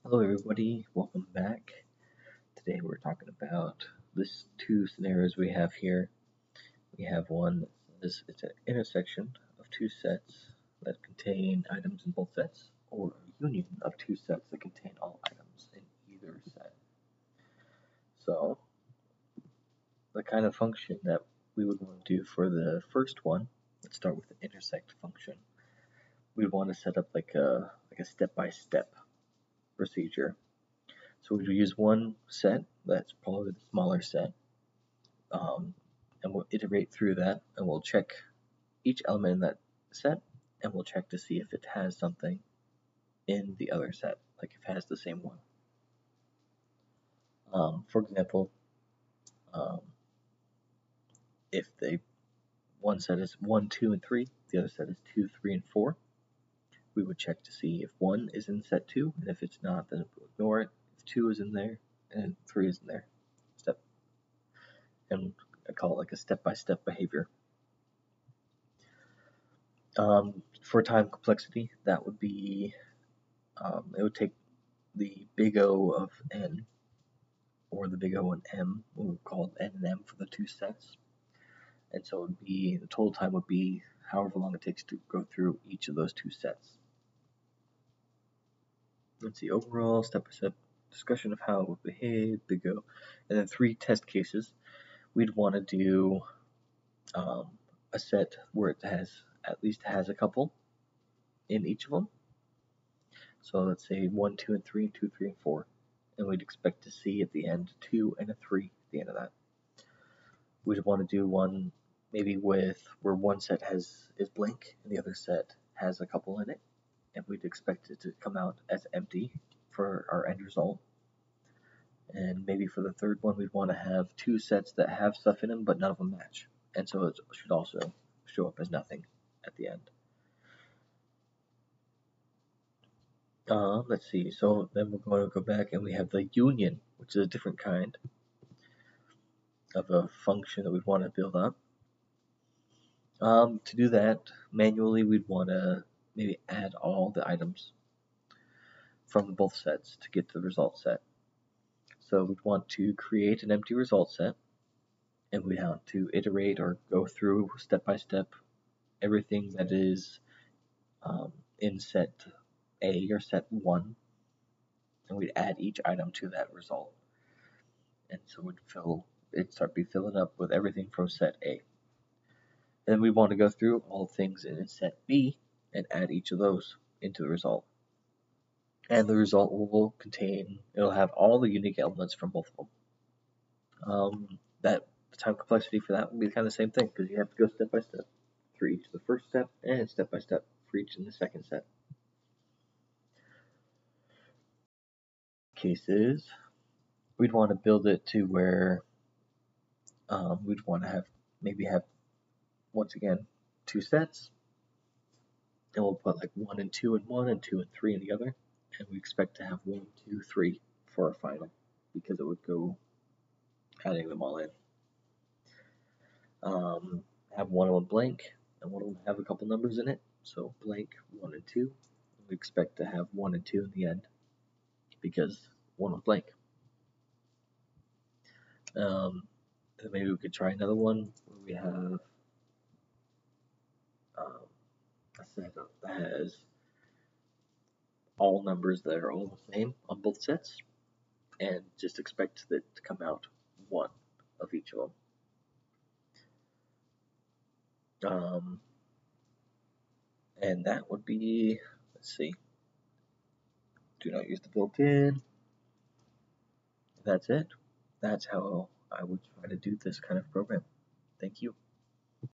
Hello everybody, welcome back. Today we're talking about this two scenarios we have here. We have one, it's an intersection of two sets that contain items in both sets, or a union of two sets that contain all items in either set. So the kind of function that we would want to do for the first one, let's start with the intersect function. We'd want to set up like a step-by-step procedure. So we'll use one set, that's probably the smaller set, and we'll iterate through that, and we'll check each element in that set, and we'll check to see if it has something in the other set, like if it has the same one. For example, if one set is 1, 2, and 3, the other set is 2, 3, and 4, we would check to see if 1 is in set 2, and if it's not, then we'll ignore it. If 2 is in there, and 3 is in there. And I call it like a step-by-step behavior. For time complexity, that would be, it would take the big O of n, or the big O and m, we would call it n and m for the two sets. And so it would be, the total time would be however long it takes to go through each of those two sets. Let's see, overall step-by-step discussion of how it would behave, big O, and then 3 test cases. We'd want to do a set where it at least has a couple in each of them. So let's say 1, 2, and 3, 2, 3, and 4. And we'd expect to see at the end 2 and a 3 at the end of that. We'd want to do one maybe with where one set is blank and the other set has a couple in it. And we'd expect it to come out as empty for our end result. And maybe for the third one, we'd want to have 2 sets that have stuff in them, but none of them match. And so it should also show up as nothing at the end. Let's see, so then we're going to go back and we have the union, which is a different kind of a function that we'd want to build up. To do that, manually we'd want to maybe add all the items from both sets to get to the result set. So we'd want to create an empty result set, and we'd have to iterate or go through step by step everything that is in set A or set 1, and we'd add each item to that result. And so it'd start filling up with everything from set A. And then we want to go through all things in set B and add each of those into the result. And the result it'll have all the unique elements from both of them. The time complexity for that will be kind of the same thing, because you have to go step by step for each of the first step, and step by step for each in the second set. Cases, we'd want to build it to where we'd want to have once again 2 sets, and we'll put like 1 and 2 in one and 2 and 3 in the other, and we expect to have 1, 2, 3 for our final, because it would go adding them all in. Have one of them blank, and one of them have a couple numbers in it, so blank 1 and 2. We expect to have 1 and 2 in the end, because one was blank. Then maybe we could try another one where we have a set that has all numbers that are all the same on both sets, and just expect it to come out 1 of each of them. And that would be, let's see, do not use the built-in. That's it. That's how I would try to do this kind of program. Thank you.